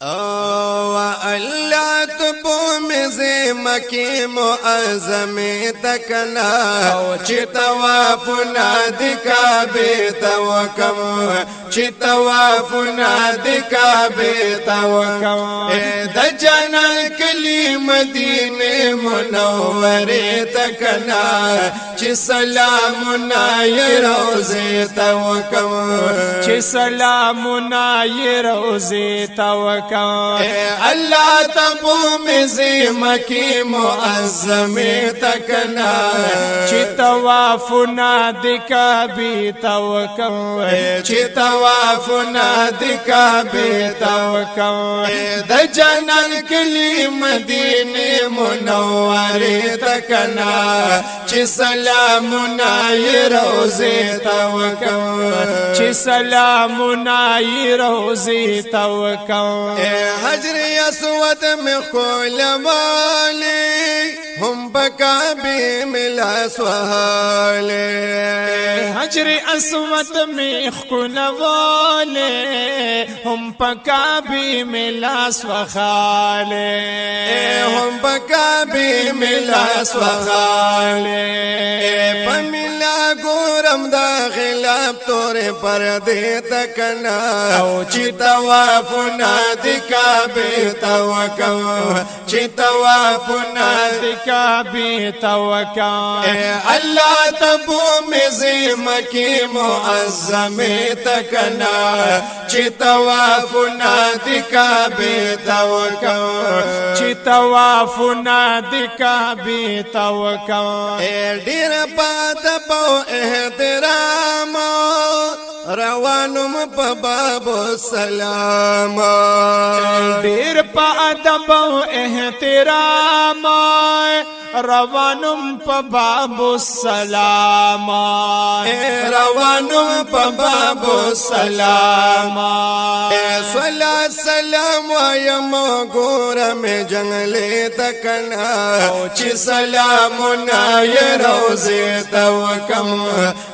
او الله تبو مزي مكي معظم تکنا چې طواف نادي کعبه توکم چې طواف نادي کعبه توکم د جنت کلی مدینه منوره تکنا چې سلامنا ی روزه توکم چې سلامنا ی روزه توکم الله تبو مزي مكي معظم تکنا چې طواف نادي کعبه توکم چې طواف نادي کعبه توکم د جنت کلی مدینه منوره تکنا چې سلامنا ی روزه توکم چې سلامنا ی روزه توکم حجر اسود میں خول والی هم بکابی ملا سوالے حجر اسود میں خول والے هم پکابی ملا سوخالے هم بکابی ملا سوخالے پمیلا گورم دا خلاف تور پردے تکنا چی طواف نادی کعبه توکم چې طواف نادي کعبه توکم الله تبو مزي مكي معظم تکنا چې طواف نادي کعبه توکم چې طواف نادي کعبه توکم ډیر پات په احترام روانم په باب السلام ډیر په ادب او احترام روانم په باب السلام روانم په باب السلام صلا سلام وایم ګورم جنگل تکنا چې سلامنا ی روزه توکم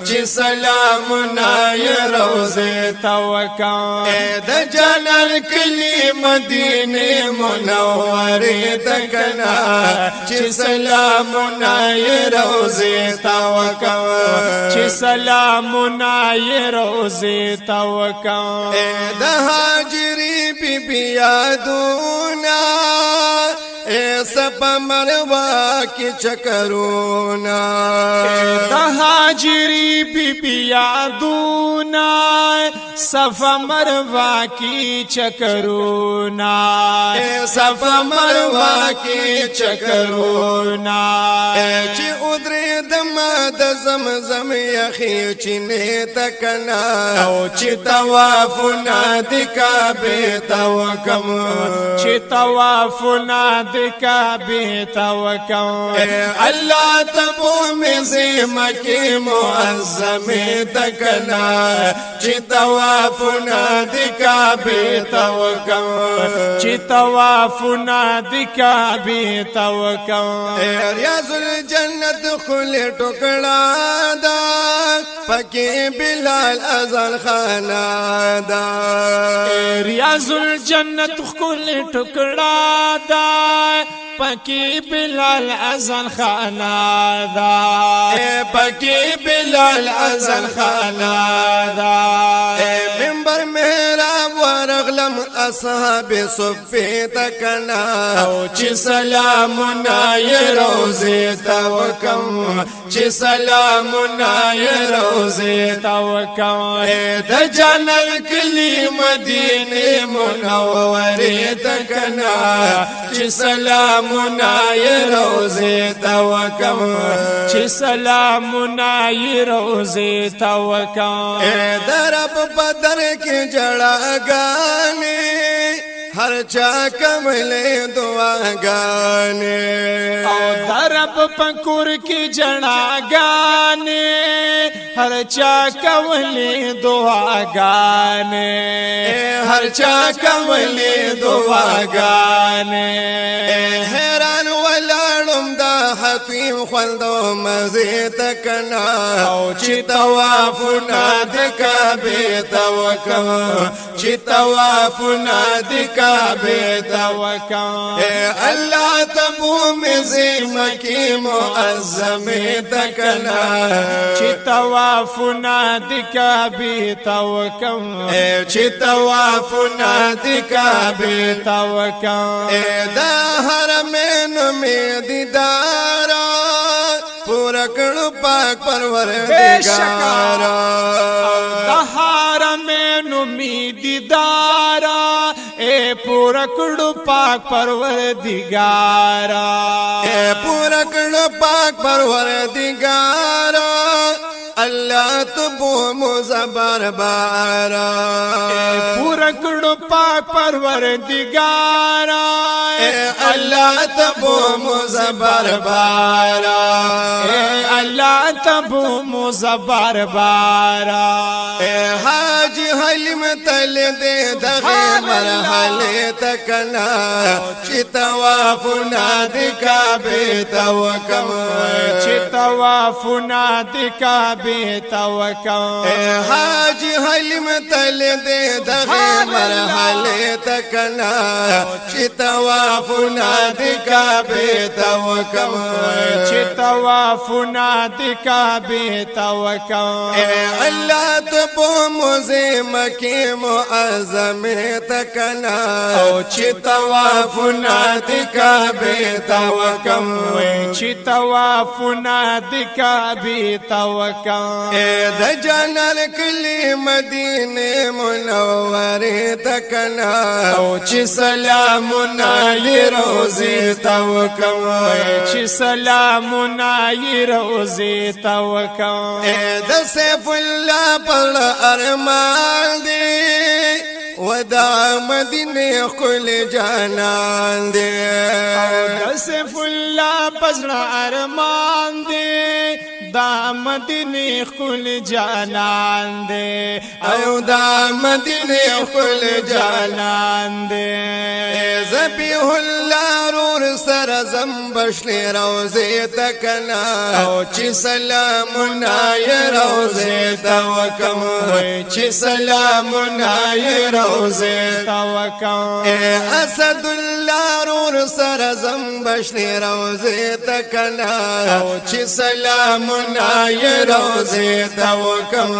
چې سلامنا ی روزه توکم د جنت کلی مدینه منوره تکنا چې سلامنا ی روزه توکم چې سلامنا ی روزه توکم د هاجری بی بی یادونا سپا مروا کی چکرونا د هاجری بی بی یادونا صفا مروا کی چکرونا صفا مروا کی چکرونا چې ادری دم د زمزم یخی چینه تکنا چې طواف نادي کعبه توکم چې طواف نادي کعبه توکم الله تبو مزي مكي معظم تکنا چې طواف نادي کعبه توکم چې طواف نادي کعبه توکم ریاض الجنت خل ټکړه دا پکې بلال ازل خانا دا ریاض الجنت خل ټکړه دا پکی بلال ازل خانا دا پکی بلال ازل خانا دا منبر محراب ورغلم اصحاب صفی تکنا چې سلامنا ی روزه توکم چې سلامنا ی روزه توکم د جنت کلی مدینه منوره تکنا چې سلامنا ی روزه توکم چې سلامنا ی روزه توکم درب بدر کې جړاګانې ہر چا کملے دعا گانے او درب پکور کی جڑا گانے ہر چا کملے دعا گانے ہر چا کملے دعا گانے حیران ولاړم دا ختویم خوندو مزید کنا او چی توافنا دی کعبه توکم چی توافنا دی کعبه توکم اے اللہ تبو مزی مکی معظم تکنا چی توافنا دی کعبه توکم اے چی توافنا دی کعبه توکم اے دا حرمین میں دیدارا پورا کڑو پاک پروردگارا دہارا میں نمی دیدارا اے پورا کڑو پاک پروردگارا اے پورا کڑو پاک پروردگارا اللہ تبو مزبر بارا پورا کڑو پاک پروردگارا اے اللہ تبو مزبر بارا اے اللہ تبو مزبر بارا اے حاج حلم تل دے دغی مرحلے تکنا چی توافنا دی کعبے توکم چی توافنا دی کعبے توکم اے حاج حلم تل دے دغی مرحلے تکنا چی توافنا دی کعبے توکم چی توافنا دی کعبے توکم اے اللہ تبو مزی مکی معظم تکنا چی توافنا دی کعبے توکم چی توافنا دی کعبے توکم اے دا جانل کلی مدینہ منوری تکنا چی سلامنا لی روزی توکم چی سلامنا لی روزی توکم اے دا سیف اللہ پر ارمان دی ودا مدینه خل جانان دے دسف اللہ پزڑا ارمان دے دا مدینه خل جانان دے او دا مدینه خل جانان دے زبیح اللہ رور سر زمبشلی روزی تکنا چی سلامنا ی روزی توکم چی سلامنا ی روزی توکم اے اسد اللہ رور سر زمبشلی روزی تکنا چی سلامنا ی روزی توکم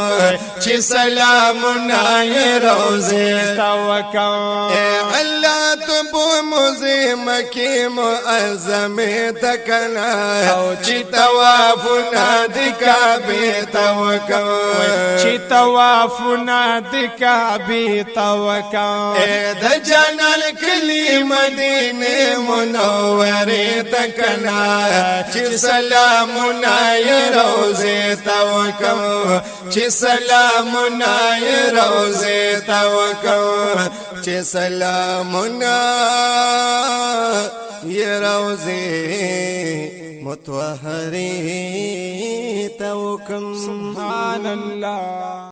چی سلامنا ی روزی توکم اے اللہ تبو مزی مکی معظم تکنا چی توافنا دی کعبے توکم چی توافنا دی کعبے توکم اے دا جانل کلی مدینہ منوری تکنا چی سلامنا ی روزی توکم چی سلامنا ی روزی توکم چی سلامنا ی روزی متوہری توکم سبحان اللہ.